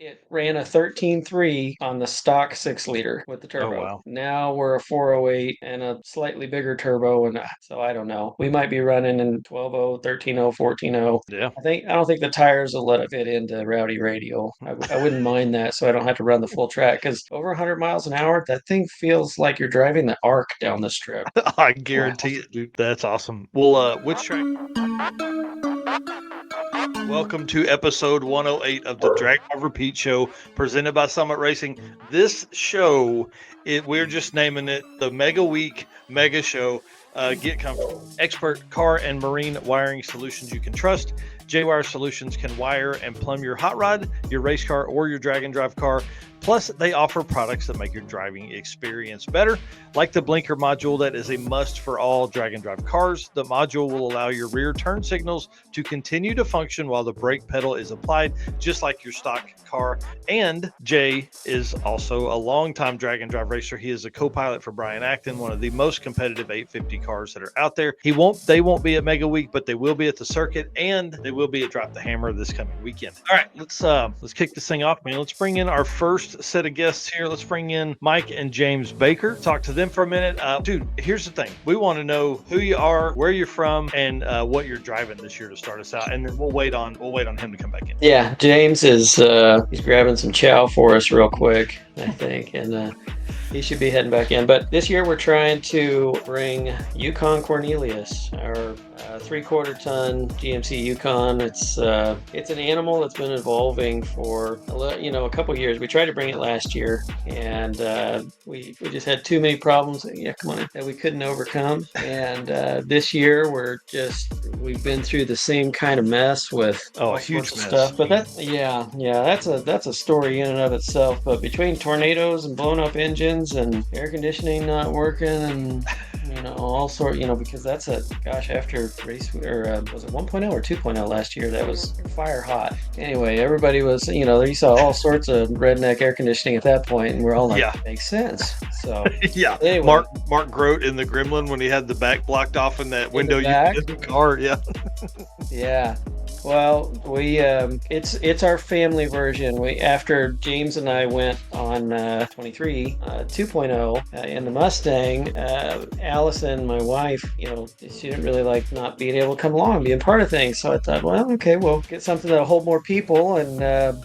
It ran a 13.3 on the stock 6 liter with the Oh, turbo. wow. Now we're a 408 and a slightly bigger turbo, and so I don't know. We might be running in 12.0, 13.0, 14.0. Yeah. I don't think the tires will let it fit into Rowdy Radial. I wouldn't mind that, so I don't have to run the full track because over 100 miles an hour, that thing feels like you're driving the Arc down the strip. I Wow. guarantee it, dude. That's awesome. Well, which track? Welcome to episode 108 of the Drag Driver Pete Show, presented by Summit Racing. This show, we're just naming it the Mega Week Mega Show. Get comfortable. Expert car and marine wiring solutions you can trust. J-Wire Solutions can wire and plumb your hot rod, your race car, or your drag and drive car. Plus, they offer products that make your driving experience better, like the blinker module that is a must for all drag and drive cars. The module will allow your rear turn signals to continue to function while the brake pedal is applied, just like your stock car. And Jay is also a longtime drag and drive racer. He is a co-pilot for Brian Acton, one of the most competitive 850 cars that are out there. They won't be at Mega Week, but they will be at the circuit, and they will be at Drop the Hammer this coming weekend. All right, let's kick this thing off, man. Let's bring in our first set of guests here. Let's bring in Mike and James Baker. Talk to them for a minute. Dude, here's the thing. We want to know who you are, where you're from, and what you're driving this year to start us out. And then we'll wait on him to come back in. Yeah, James is he's grabbing some chow for us real quick, I think, and he should be heading back in. But this year we're trying to bring Yukon Cornelius, our 3/4 ton GMC Yukon. It's an animal that's been evolving for a couple years. We tried to bring it last year, and we just had too many problems. Yeah, come on, that we couldn't overcome. And this year we've been through the same kind of mess with all huge sorts of mess. stuff. But that's a story in and of itself. But between tornadoes and blown up engines and air conditioning not working and all sort, because after race, or was it 1.0 or 2.0 last year? That was fire hot. Anyway, everybody was, you saw all sorts of redneck air conditioning at that point, and we're all like, Yeah. makes sense. So yeah, anyway, Mark Grote in the Gremlin when he had the back blocked off in that window in the car. Yeah. Yeah. Well, it's our family version. After James and I went on 23 2.0 in the Mustang, Allison, my wife, she didn't really like not being able to come along, being part of things. So I thought, well, okay, we'll get something that'll hold more people, and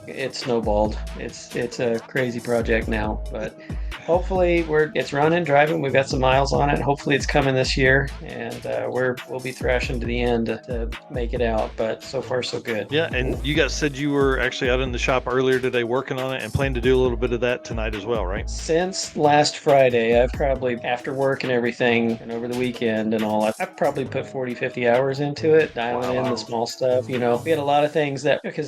it snowballed. It's a crazy project now, but hopefully it's running, driving. We've got some miles on it. Hopefully it's coming this year, and we'll be thrashing to the end to make it out. But so far so good. Yeah, and you guys said you were actually out in the shop earlier today working on it and plan to do a little bit of that tonight as well, right? Since last Friday, I've probably, after work and everything, and over the weekend and all, I've probably put 40, 50 hours into it, dialing in the small stuff. We had a lot of things because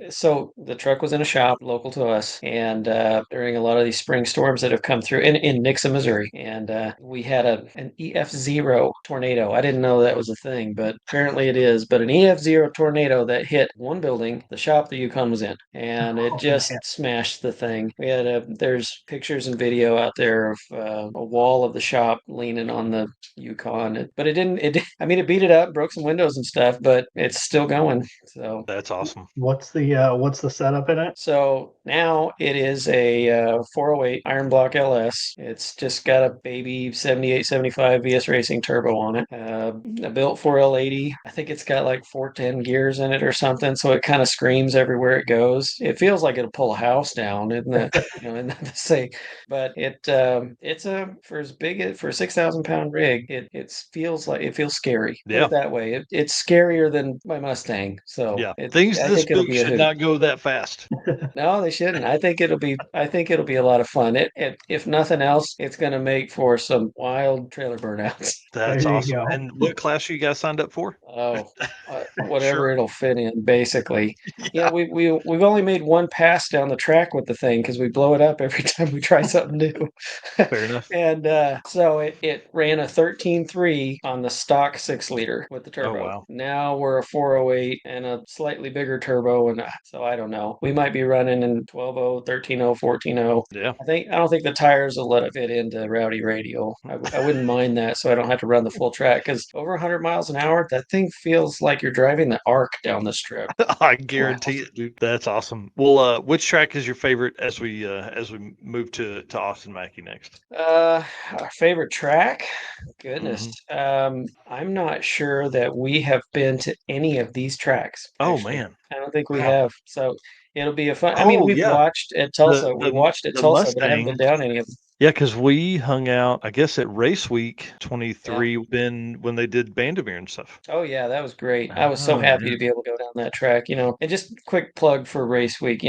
so the truck was in a shop local to us, and during a lot of these spring storms that have come through in Nixa, Missouri, and we had an EF0 tornado. I didn't know that was a thing, but apparently it is. But an EF0 tornado that hit one building, the shop the Yukon was in, and it just smashed the thing. There's pictures and video out there of a wall of the shop leaning on the Yukon, but it didn't. It beat it up, broke some windows and stuff, but it's still going. So that's awesome. What's the setup in it? So now it is a 408 Iron Block LS. It's just got a baby 78, 75 VS Racing turbo on it. A built 4L80. I think it's got like 410 gears in it or something, so it kind of screams everywhere it goes. It feels like it'll pull a house down, isn't it? Isn't that to say? But it's for a 6,000 pound rig. It feels scary. Put it that way. It's scarier than my Mustang. So yeah, I things this think it'll book be a should hoot. not go that fast. No, they shouldn't. I think it'll be a lot of fun. If nothing else, it's going to make for some wild trailer burnouts. That's awesome. And what class are you guys signed up for? Oh, whatever Sure. it'll fit in, basically. Yeah, we've only made one pass down the track with the thing because we blow it up every time we try something new. Fair enough. And so it ran a 13.3 on the stock 6 liter with the turbo. Oh, wow. Now we're a 408 and a slightly bigger turbo, and so I don't know. We might be running in 12.0, 13.0, 14.0. Yeah. I don't think the tires will let it fit into Rowdy Radial. I wouldn't mind that, so I don't have to run the full track because over 100 miles an hour, that thing feels like you're driving the Arc bark down the strip. I guarantee it, dude. That's awesome. Well, which track is your favorite as we move to Austin Mackey next? Our favorite track? Goodness. I'm not sure that we have been to any of these tracks, Oh actually. man. I don't think we Wow. have. So it'll be a fun. I mean, Oh we've yeah. watched at Tulsa. We watched at The Tulsa, but I haven't been Mustang. down any of them. Yeah, because we hung out, I guess, at Race Week 23 Yeah. when they did Bandamere and stuff. Oh yeah, that was great. I was so Oh, happy yeah. to be able to go down that track, And just quick plug for Race Week,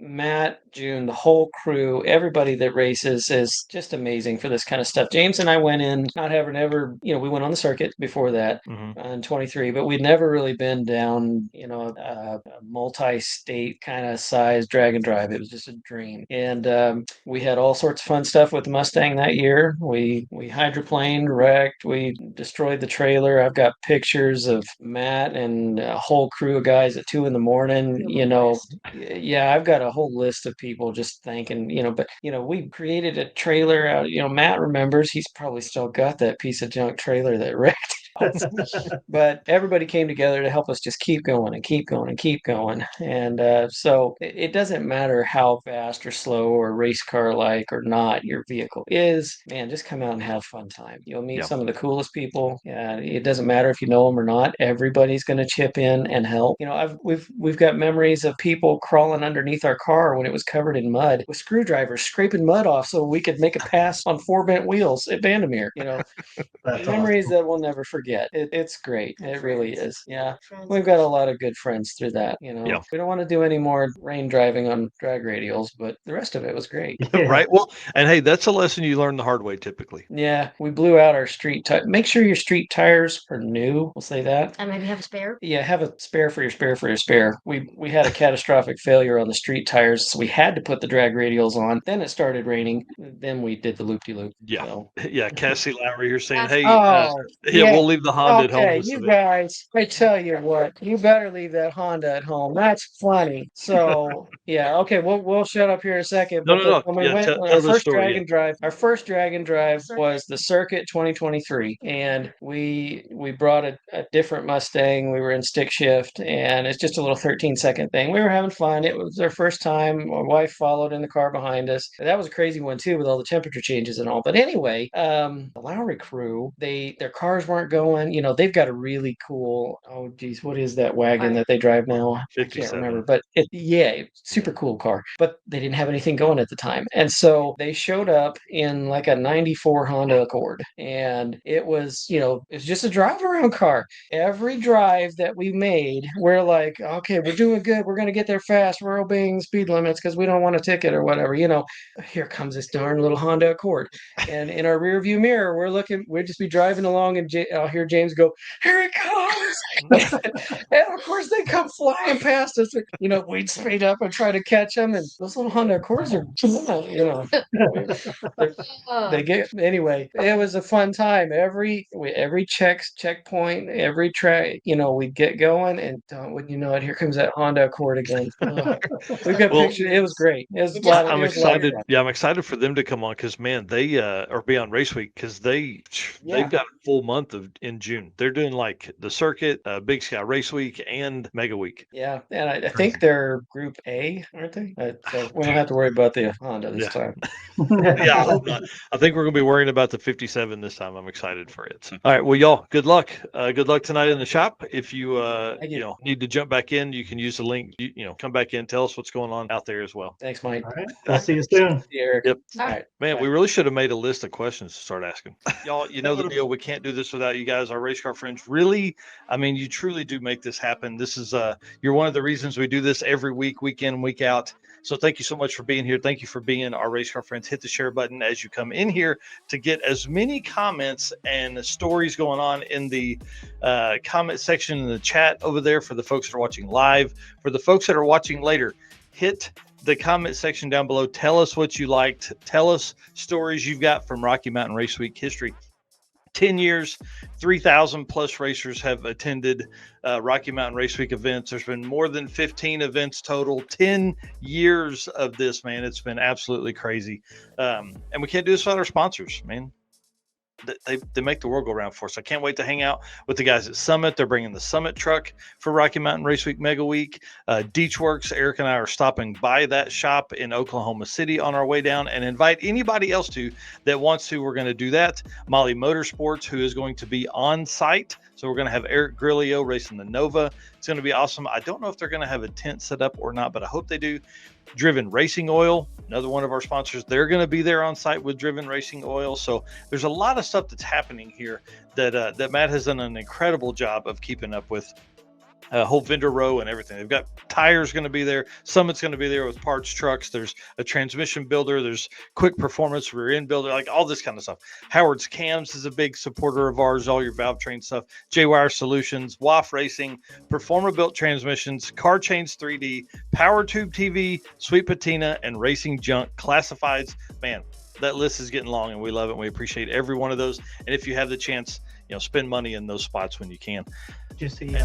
Matt, June, the whole crew, everybody that races is just amazing for this kind of stuff. James and I went in not having ever, we went on the circuit before that in 23, but we'd never really been down, a multi-state kind of size drag and drive. It was just a dream. And we had all sorts of fun stuff with the Mustang that year. We hydroplaned, wrecked, we destroyed the trailer. I've got pictures of Matt and a whole crew of guys at 2 a.m. Yeah, I've got a whole list of people just thanking, but we created a trailer out, Matt remembers, he's probably still got that piece of junk trailer that wrecked. But everybody came together to help us just keep going and keep going and keep going. And so it doesn't matter how fast or slow or race car like or not your vehicle is, man, just come out and have fun time. You'll meet some of the coolest people. It doesn't matter if you know them or not. Everybody's going to chip in and help. We've got memories of people crawling underneath our car when it was covered in mud with screwdrivers scraping mud off so we could make a pass on 4 bent wheels at Bandamere. That's Memories awesome. that we'll never forget. It's great. It really is. Yeah. We've got a lot of good friends through that. Yeah. We don't want to do any more rain driving on drag radials, but the rest of it was great. Yeah. Right. Well, and hey, that's a lesson you learn the hard way typically. Yeah. We blew out our street tire. Make sure your street tires are new. We'll say that. And maybe have a spare. Yeah, have a spare for your spare for your spare. We had a catastrophic failure on the street tires, so we had to put the drag radials on. Then it started raining. Then we did the loop-de-loop. Yeah. So. Yeah. Cassie Lowry, you're saying, hey, Oh, yeah, we'll leave the Honda at home. Okay, you guys, I tell you what, you better leave that Honda at home. That's funny. So yeah, okay, we'll shut up here in a second. No, But no, no. when we Yeah, went tell on our the first story, drag yeah. and drive, was the Circuit 2023, and we brought a different Mustang. We were in stick shift, and it's just a little 13-second thing. We were having fun. It was our first time. My wife followed in the car behind us. That was a crazy one too, with all the temperature changes and all. But anyway, the Lowry crew, their cars weren't going. They've got a really cool. Oh geez, what is that wagon that they drive now? I can't 57. remember, but super cool car. But they didn't have anything going at the time, and so they showed up in like a '94 Honda Accord, and it was it's just a drive around car. Every drive that we made, we're like, okay, we're doing good. We're gonna get there fast. We're obeying speed limits because we don't want a ticket or whatever. Here comes this darn little Honda Accord, and in our rear view mirror, we'd just be driving along, and I'll hear James go, "Here it comes!" And of course, they come flying past us. We'd speed up and try to catch them, and those little Honda Accords are, they get anyway. It was a fun time. Every checkpoint, every track, we'd get going, and wouldn't you know it, here comes that Honda Accord again. We've got pictures. It was great. It was a lot of, I'm it was a lot of excited. fun. Yeah, I'm excited for them to come on because man, they or be on Race Week because they've got a full month in June. They're doing like the circuit, Big Sky Race Week, and Mega Week. Yeah, and I think they're Group A, aren't they? So we don't have to worry about the Honda this time. Yeah, I hope not. I think we're gonna be worrying about the 57 this time. I'm excited for it. So, all right, well, y'all, good luck. Good luck tonight in the shop. If you need to jump back in, you can use the link. Come back in. Tell us what's going on out there as well. Thanks, Mike. All right. We'll see you soon. See you, Eric. Yep. All right. Man, we really should have made a list of questions to start asking. Y'all, you know the deal. We can't do this without you guys, our race car friends. Really, I mean, you truly do make this happen. This is you're one of the reasons we do this every week, week in, week out. So thank you so much for being here. Thank you for being our race car friends. Hit the share button as you come in here to get as many comments and stories going on in the comment section in the chat over there for the folks that are watching live. For the folks that are watching later, hit the comment section down below. Tell us what you liked. Tell us stories you've got from Rocky Mountain Race Week history. 10 years, 3,000 plus racers have attended Rocky Mountain Race Week events. There's been more than 15 events total. 10 years of this, man. It's been absolutely crazy. And we can't do this without our sponsors, man. they make the world go round for us. I can't wait to hang out with the guys at Summit. They're bringing the Summit truck for Rocky Mountain Race Week Mega Week. Deechworks, Eric and I are stopping by that shop in Oklahoma City on our way down, and invite anybody else that wants to. We're going to do that. Molly Motorsports, who is going to be on site. So we're going to have Eric Grillo racing the Nova. It's going to be awesome. I don't know if they're going to have a tent set up or not, but I hope they do. Driven Racing Oil, another one of our sponsors, they're going to be there on site with Driven Racing Oil. So there's a lot of stuff that's happening here that Matt has done an incredible job of keeping up with. Whole vendor row and everything. They've got tires going to be there. Summit's going to be there with parts trucks. There's a transmission builder. There's Quick Performance rear end builder, like all this kind of stuff. Howard's Cams is a big supporter of ours. All your valve train stuff. J-Wire Solutions, WAF Racing, Performer Built Transmissions, Car Chains 3D, Power Tube TV, Sweet Patina, and Racing Junk Classifieds. Man, that list is getting long, and we love it. And we appreciate every one of those. And if you have the chance, spend money in those spots when you can. Did you see?